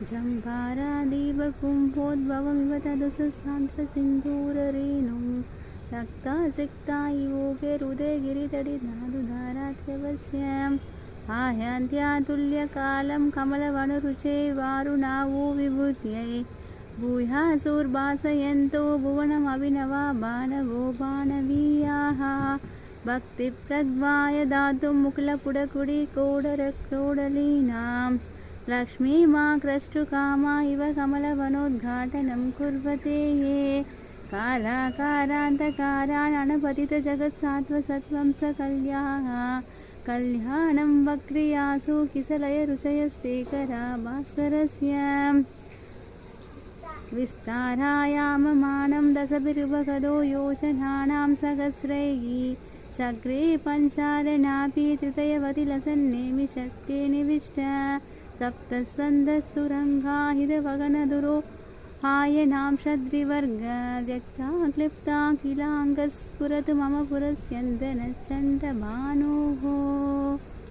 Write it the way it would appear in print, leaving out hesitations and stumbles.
जम्भारादीपकुम्भोद्भवमिव तदुससान्द्रसिन्दूररेणुं रक्तासिक्ता इवोगैरुदयगिरितडिधातुधारात्रयवस्यम् आह्यान्त्यातुल्यकालं कमलवनरुचे वारुणावो विभूत्यै भूयासुर्भासयन्तो भुवनमभिनवा बाणवो बाणवीयाः भक्तिप्रग्वाय दातुं मुकुलपुडकुडिकोडरक्रोडलीनां लक्ष्मीमाक्रष्टुकामा इव कमलवनोद्घाटनं कुर्वते ये कालाकारान्तकाराननुपतितजगत्सात्वसत्त्वं सकल्याः कल्याणं वक्रियासु किसलयरुचयस्ते करा भास्करस्य विस्तारायाममानं दशभिरुपगतो योजनानां सहस्रैः शग्रे पञ्चारणापि तृतीयवति लसन्नेमि षट्के निविष्ट सप्तस्कन्धस्तुरङ्गाहितवगनदुरो हायणां षद्विवर्ग व्यक्ता क्लिप्ताखिलाङ्गस्फुरतु मम पुरस्यन्दनचण्डभानोः।